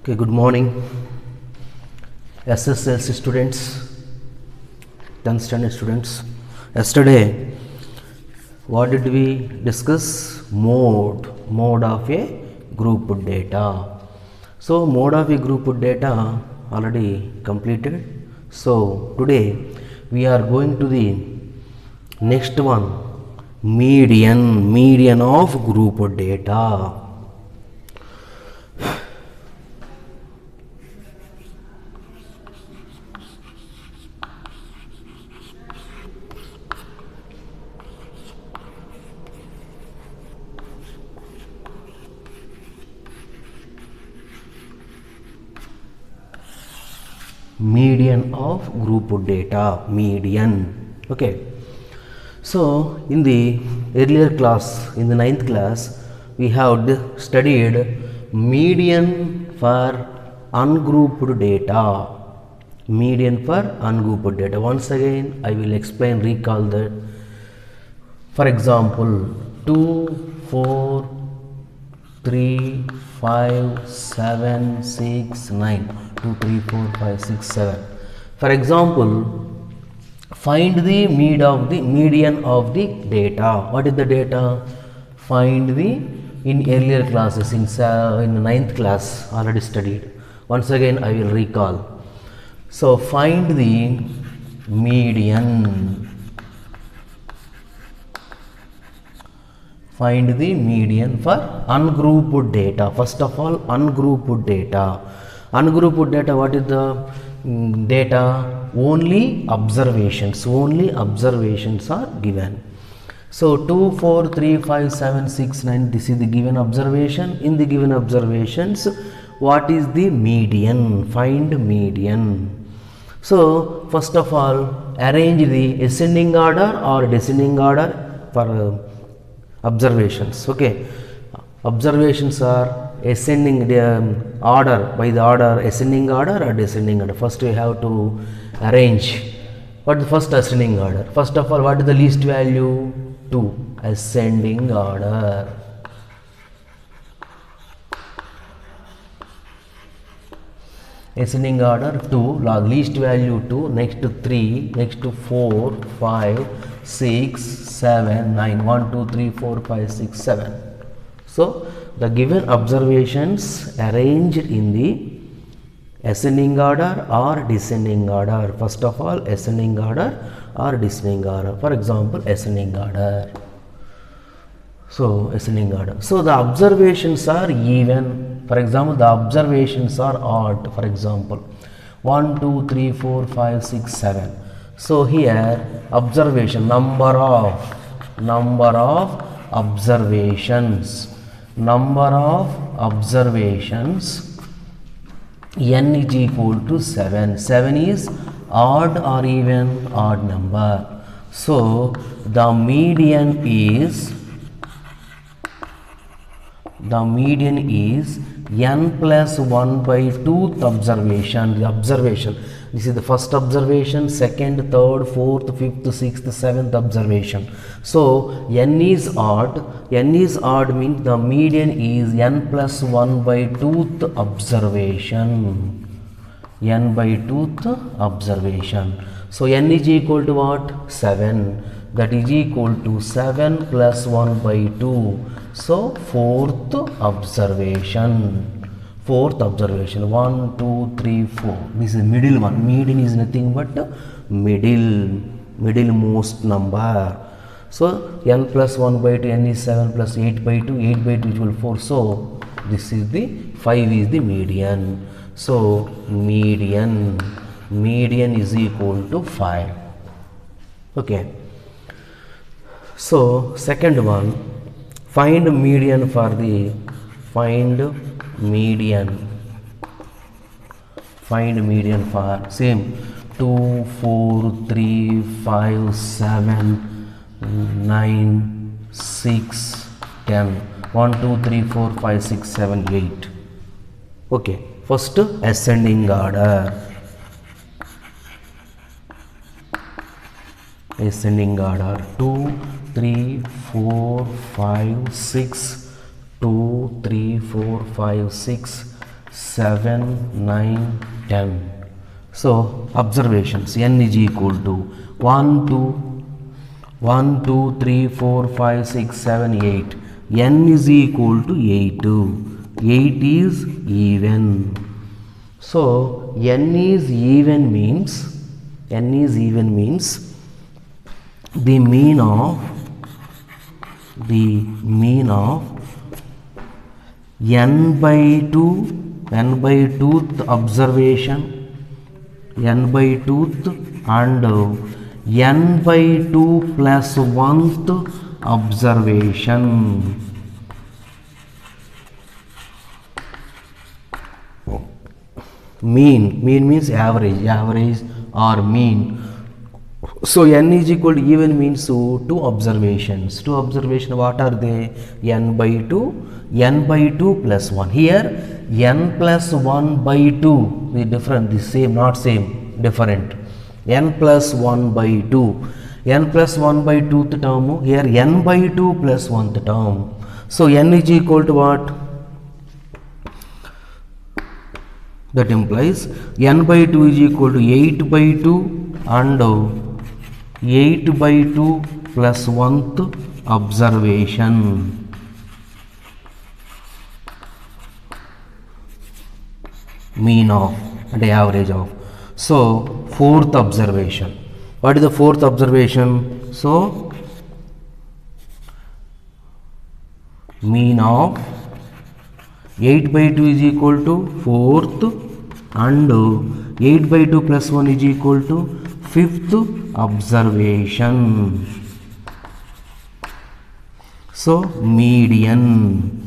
Okay, good morning, SSLC students, 10th standard students. Yesterday, what did we discuss? Mode of a group data. So, mode of a group data already completed. So, today we are going to the next one, median of group data. Median of group data, median. Okay, so in the earlier class, in the 9th class, we have studied median for ungrouped data. Median for ungrouped data. Once again, I will explain, recall that. For example, 2, 4, 3, 5, 7, 6, 9. 2, 3, 4, 5, 6, 7. For example, find the median of the data. What is the data? Find the, in earlier classes, in the 9th class, already studied. Once again, I will recall. So, find the median. Find the median for ungrouped data. First of all, ungrouped data. Ungrouped data, what is the data? Only observations are given. So 2, 4, 3, 5, 7, 6, 9, this is the given observation. In the given observations, what is the median? Find median. So first of all, arrange the ascending order or descending order for observations. Okay, observations are ascending order, by the order ascending order or descending order. First we have to arrange. What is the first ascending order? First of all, what is the least value? 2. Ascending order. Ascending order 2, least value 2, next to 3, next to 4, 5, 6, 7, 9, 1, 2, 3, 4, 5, 6, 7. So, the given observations arranged in the ascending order or descending order. First of all, ascending order or descending order. For example, ascending order. So, ascending order. So, the observations are even. For example, the observations are odd. For example, 1, 2, 3, 4, 5, 6, 7. So, here observation, number of observations. N is equal to 7. 7 is odd or even? Odd number. So, the median is n plus 1 by 2th observation. The observation, this is the first observation, second, third, fourth, fifth, sixth, seventh observation. So n is odd means the median is n plus 1 by 2th observation. N by 2th observation. So n is equal to what? 7. That is equal to 7 plus 1 by 2. So, fourth observation. 1, 2, 3, 4. This is middle one. Median is nothing but middlemost number. So, n plus 1 by 2, n is 7 plus 8 by 2, 8 by 2 equal 4. So, this is the 5 is the median. So, median is equal to 5. Okay. So, second one, find median for the, find median for same 2, 4, 3, 5, 7, 9, 6, 10, 1, 2, 3, 4, 5, 6, 7, 8. Okay, first ascending order. Ascending order 2, 3, 4, 5, 6, 2, 3, 4, 5, 6, 7, 9, 10. So observations, n is equal to 1, 2, 3, 4, 5, 6, 7, 8. N is equal to 8. 8 is even. So n is even means the mean of n by 2th observation, n by 2th and n by 2 plus 1th observation. Mean means average or mean. So n is equal to even means two observations. What are they? N by 2 plus 1. Here n plus 1 by 2 is different, the same, not same, different. N plus 1 by 2, n plus 1 by 2th term, here n by 2 plus 1th term. So n is equal to what? That implies n by 2 is equal to 8 by 2 and 8 by 2 plus 1th observation. Mean of and average of. So fourth observation. What is the fourth observation? So mean of 8 by 2 is equal to 4th and 8 by 2 plus 1 is equal to 5th observation. So median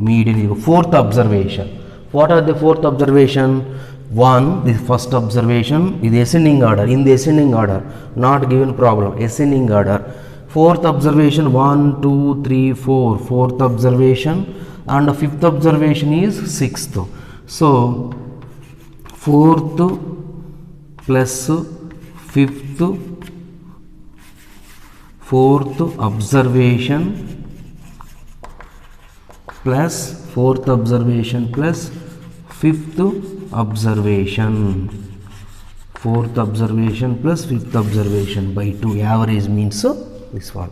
is fourth observation. What are the fourth observation? One, the first observation is ascending order, in the ascending order, not given problem, ascending order. Fourth observation 1, 2, 3, 4, fourth observation, and fifth observation is sixth. So fourth plus fifth, fourth observation plus fourth observation plus fifth observation, fourth observation plus fifth observation by 2, average means this one.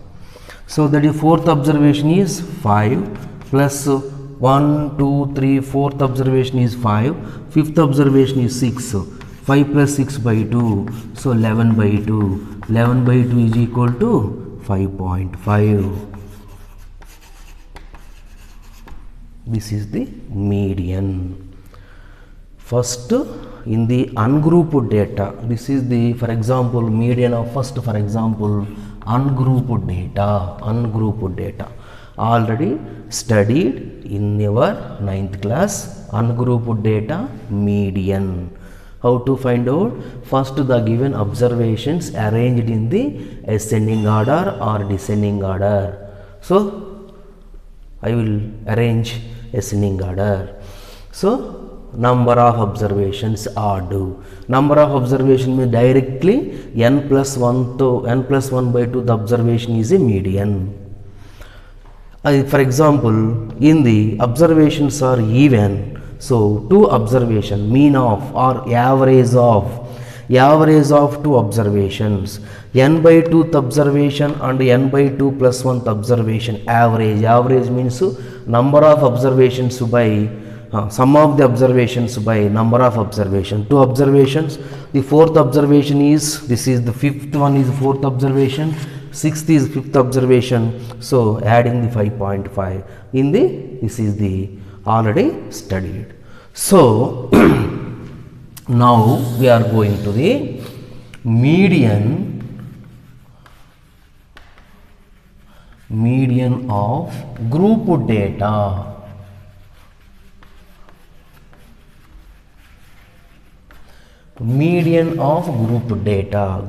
So that is fourth observation is 5 plus 1, 2, 3, fourth observation is 5, fifth observation is 6, 5 plus 6 by 2, so 11 by 2, 11 by 2 is equal to 5.5. This is the median. First, in the ungrouped data, this is the, for example, median of first, for example, ungrouped data. Already studied in your 9th class, ungrouped data median. How to find out? First, the given observations arranged in the ascending order or descending order. So I will arrange ascending order. So number of observations odd. Number of observation means directly n plus 1 to n plus 1 by 2 the observation is a median. For example, in the observations are even, so two observation, mean of or average of two observations, n by 2th observation and n by 2 plus 1th observation, average means number of observations by sum of the observations by number of observation. Two observations, the fourth observation is, this is the fifth one is fourth observation, sixth is fifth observation, so adding the 5.5 in the, this is the already studied. So now we are going to the median of group data. Median of group data.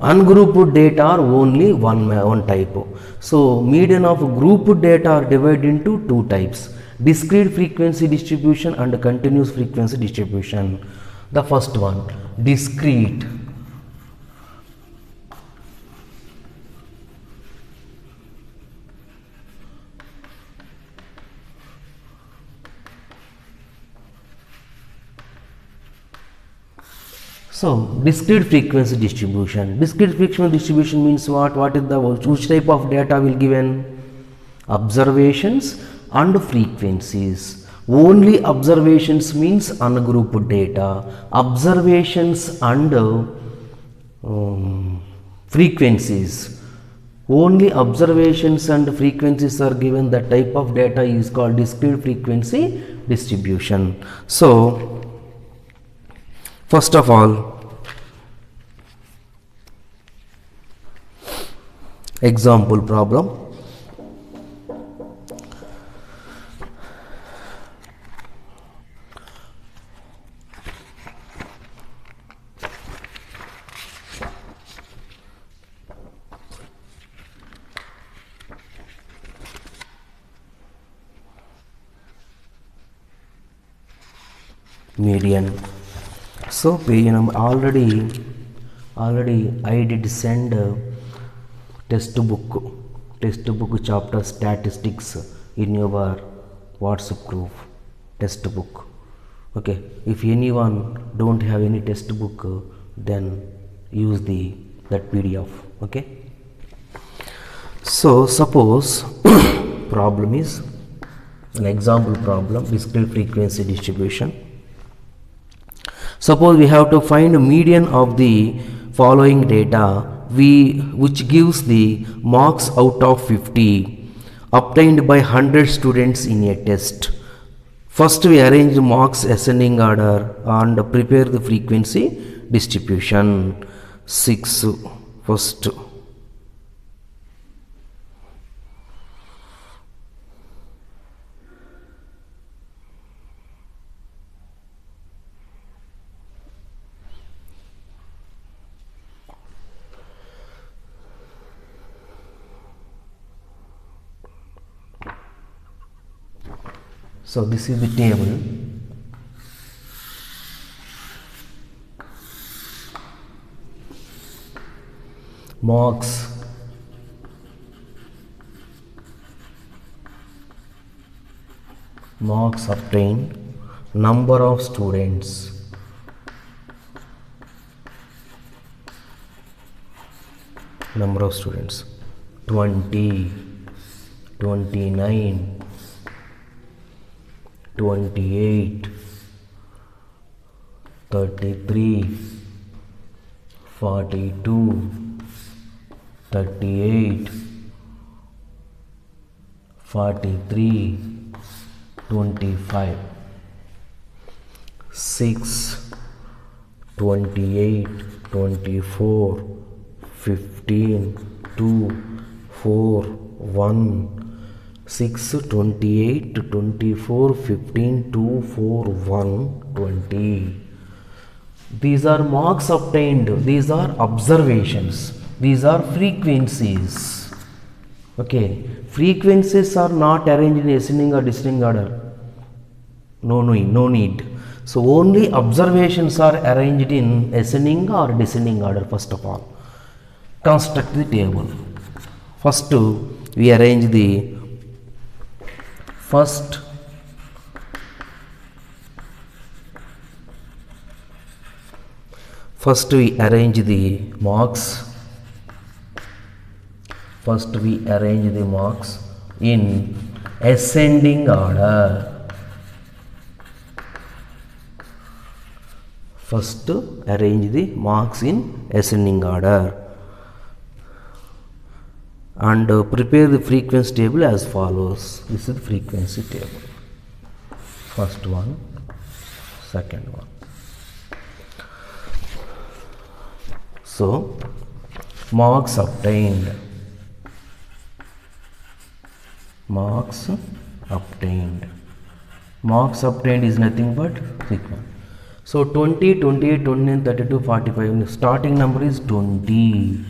Ungrouped data are only one type. So median of group data are divided into two types: discrete frequency distribution and continuous frequency distribution. The first one, discrete. So discrete frequency distribution. Discrete frequency distribution means what? What is the which type of data will given? Observations and frequencies. Only observations means ungrouped data. Observations and frequencies. Only observations and frequencies are given. That type of data is called discrete frequency distribution. So first of all, example problem. Median. So page number already I did send textbook chapter statistics in your WhatsApp group. Textbook. Okay, if anyone don't have any textbook, then use that PDF. Okay, so suppose problem is an example problem, discrete frequency distribution. Suppose we have to find a median of the following data which gives the marks out of 50 obtained by 100 students in a test. First we arrange the marks ascending order and prepare the frequency distribution. 6 first. So this is the table. Marks obtained, number of students, number of students 20, 29, 28, 33, 42, 38, 43, 25, 6, 28, 24, 15, 2, 4, 1, 6, 28, 24, 15, 2, 4, 1, 20. These are marks obtained. These are observations. These are frequencies. Okay. Frequencies are not arranged in ascending or descending order. No need. So only observations are arranged in ascending or descending order. First of all, construct the table. First we arrange the first we arrange the marks. First we arrange the marks in ascending order. First arrange the marks in ascending order and prepare the frequency table as follows. This is the frequency table. First one, second one. So marks obtained. Marks obtained is nothing but frequency. So 20, 28, 29, 32, 45. Starting number is 20.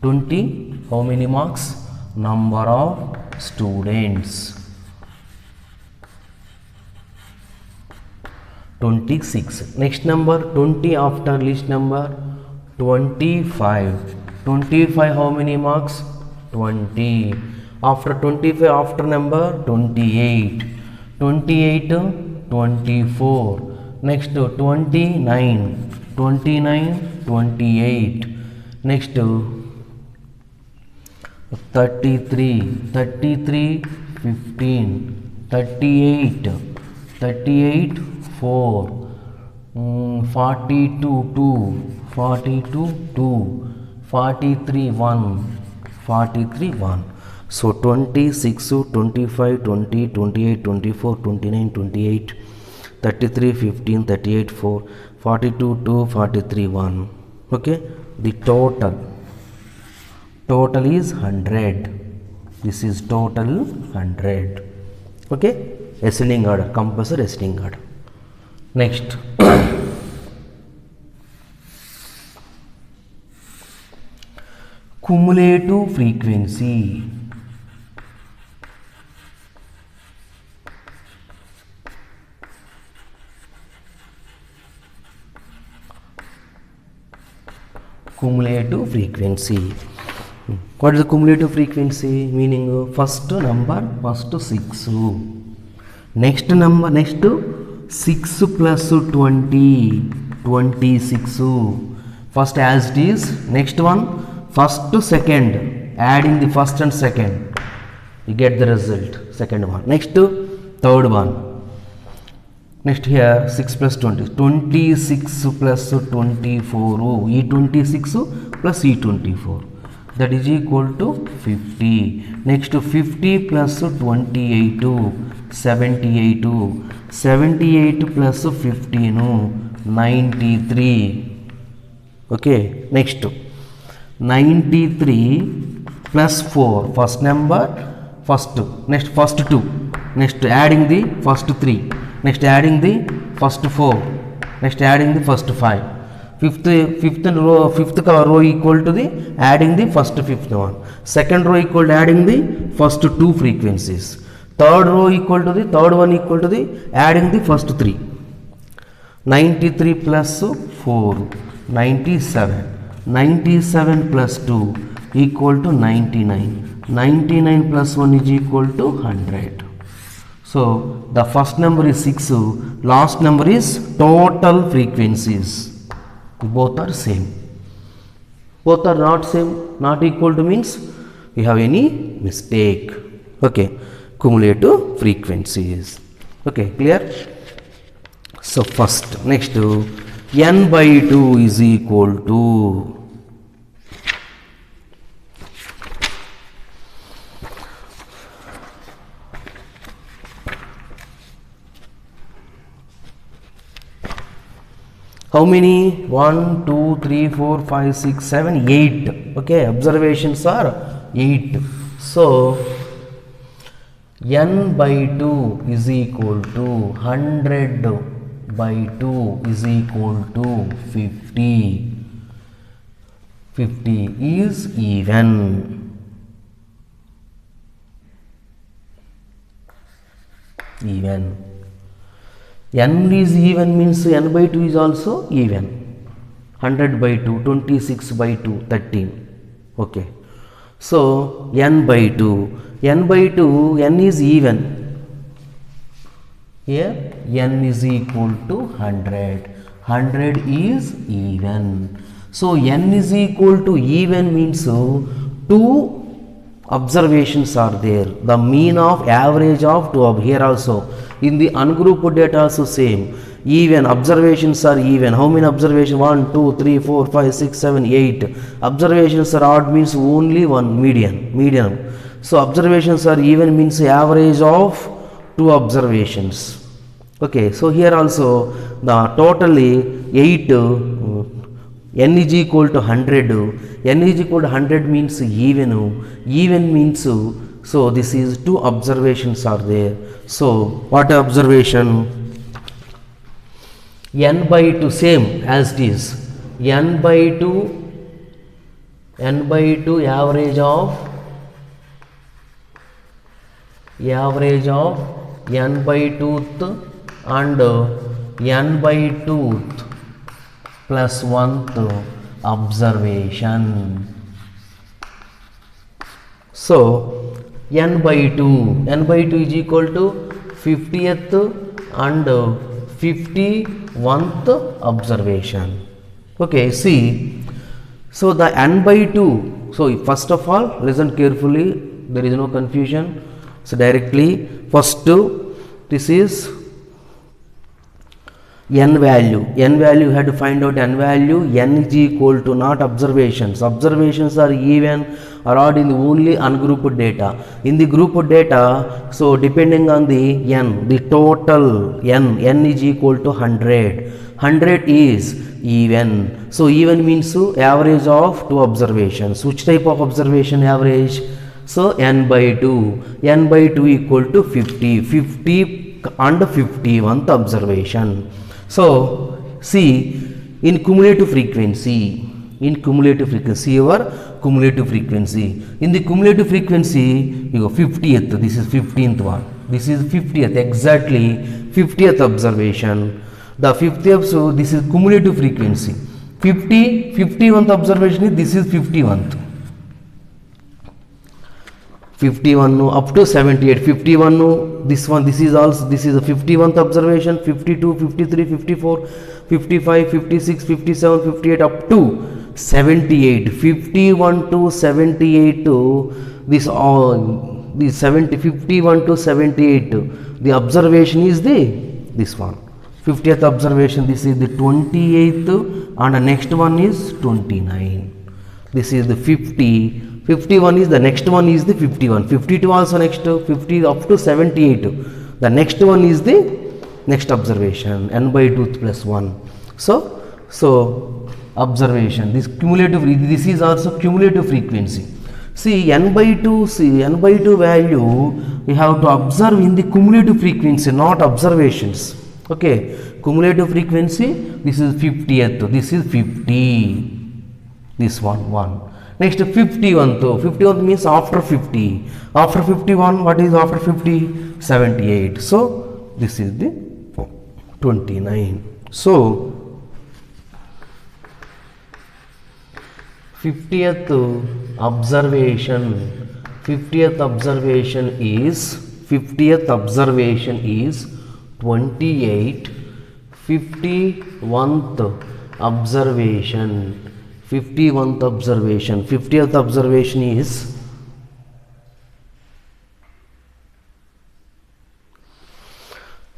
20. How many marks? Number of students. 26. Next number 20 after list number 25. 25 how many marks? 20. After 25 after number 28. 28 24. Next 29. 29, 28. Next 33, 33, 15, 38, 38, 4, 42, 2, 42, 2, 43, 1, 43, 1. So 26, 25, 20, 28, 24, 29, 28, 33, 15, 38, 4, 42, 2, 43, 1. Okay, the total is 100. This is total 100. Okay, ascending order, compulsory ascending order. Next, cumulative frequency. Cumulative frequency. What is the cumulative frequency? Meaning first number, first 6. Next number, next 6 plus 20, 26. First as it is. Next one, first to second. Adding the first and second, you get the result. Second one. Next third one. Next here 6 plus 20, 26 plus 24, E26 plus E24, that is equal to 50. Next 50 plus 28, 78, 78 plus 15, 93. Okay, next 93 plus 4, first number, first 2, next first 2, next adding the first 3, next adding the first 4, next adding the first 5, fifth row equal to the adding the first fifth one, second row equal to adding the first 2 frequencies, third row equal to the third one equal to the adding the first 3. 93 plus 4, 97, 97 plus 2 equal to 99, 99 plus 1 is equal to 100. So the first number is 6, last number is total frequencies. Both are same. Both are not same, not equal to means we have any mistake. Okay, cumulative frequencies. Okay, clear? So first, next n by 2 is equal to how many? 1, 2, 3, 4, 5, 6, 7, 8. Okay, observations are 8. So n by 2 is equal to 100 by 2 is equal to 50. 50 is even. Even. N is even means n by 2 is also even. 100 by 2, 26 by 2, 13. Okay. So n by 2. N by 2, n is even. Here n is equal to 100. 100 is even. So n is equal to even means 2 observations are there. The mean of average of 2 here also. In the ungrouped data also same. Even observations are even. How many observations? 1, 2, 3, 4, 5, 6, 7, 8. Observations are odd means only one median. So observations are even means average of 2 observations. Okay, so here also the totally 8 n is equal to 100. N is equal to 100 means even. Even means so this is 2 observations are there. So what observation? N by 2 same as it is. N by 2 average of n by 2th and n by 2th plus 1th observation. So n by 2 is equal to 50th and 51th observation. Okay, see, so the n by 2, so first of all listen carefully, there is no confusion. So directly first this is n value, you had to find out n value. N is equal to not observations, observations are even or odd in the only ungrouped data. In the grouped data, so depending on the n, the total n is equal to 100 is even. So even means average of two observations. Which type of observation average? So n by 2 equal to 50 and 51th observation. So see, in cumulative frequency, your cumulative frequency, in the cumulative frequency you go 50th, this is 15th one, this is 50th, exactly 50th observation. The 50th, so this is cumulative frequency. 51th observation is, this is 51th. 51 up to 78, 51 this one, this is also, this is the 51th observation. 52, 53, 54, 55, 56, 57, 58 up to 78, 51 to 78 to this all, this 70, 51 to 78, the observation is this one, 50th observation, this is the 28th, and the next one is 29, this is the 50, 51 is the next one is the 51, 52 also next, 50 up to 78, the next one is the next observation, n by 2 plus 1. So observation, this cumulative, this is also cumulative frequency. See, n by 2 value we have to observe in the cumulative frequency, not observations. Okay, cumulative frequency, this is 50th, this is 50, this one. Next 51th means after 50, after 51, what is after 50? 78. So this is the 29. So 50th observation is 28. 51th observation, 50th observation is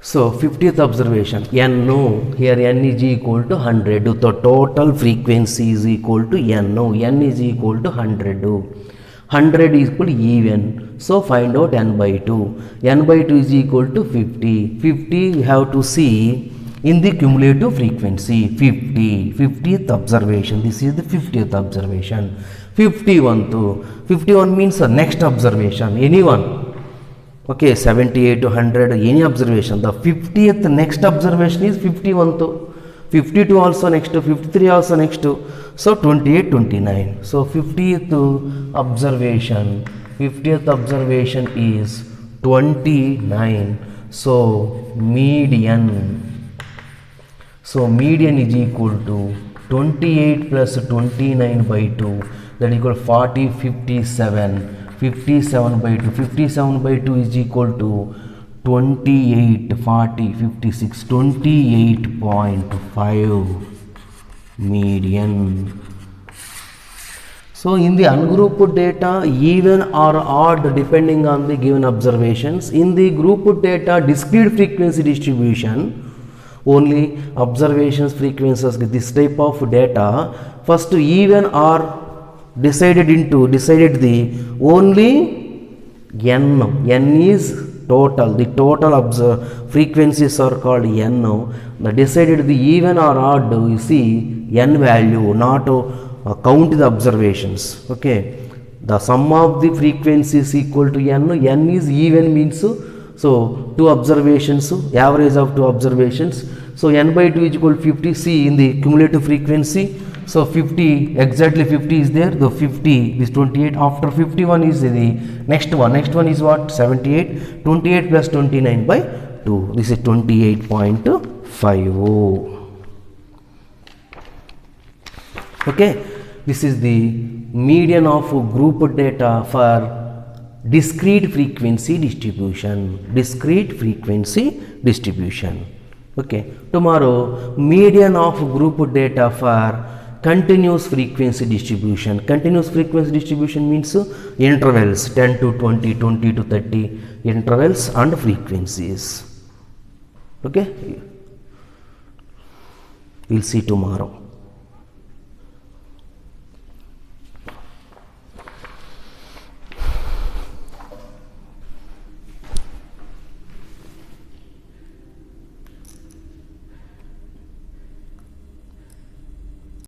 so 50th observation, n, here n is equal to 100, the total frequency is equal to n is equal to 100 is equal to even. So find out n by 2 is equal to 50 you have to see in the cumulative frequency, 50th observation, this is the 50th observation. 51 means the next observation, anyone. Okay, 78 to 100, any observation. The 50th next observation is 51, 52 also next, 53 also next, so 28, 29. So 50th observation is 29. So median is equal to 28 plus 29 by 2, that equal 40, 57 by 2. 57 by 2 is equal to 28, 40, 56, 28.5 median. So in the ungrouped data, even or odd depending on the given observations. In the grouped data, discrete frequency distribution, only observations, frequencies, this type of data, first even or decided the only n is total, the total frequencies are called n. The decided the even or odd, you see n value, not count the observations. Okay, the sum of the frequencies equal to n is even means so two observations, average of two observations. So n by 2 is equal to 50. See in the cumulative frequency, so 50, exactly 50 is there, the 50 is 28, after 51 is the next one is what? 78, 28 plus 29 by 2, this is 28.50. Okay, this is the median of grouped data for discrete frequency distribution. Okay, tomorrow median of group data for continuous frequency distribution. Continuous frequency distribution means intervals 10 to 20, 20 to 30 intervals and frequencies. Okay, we'll see tomorrow.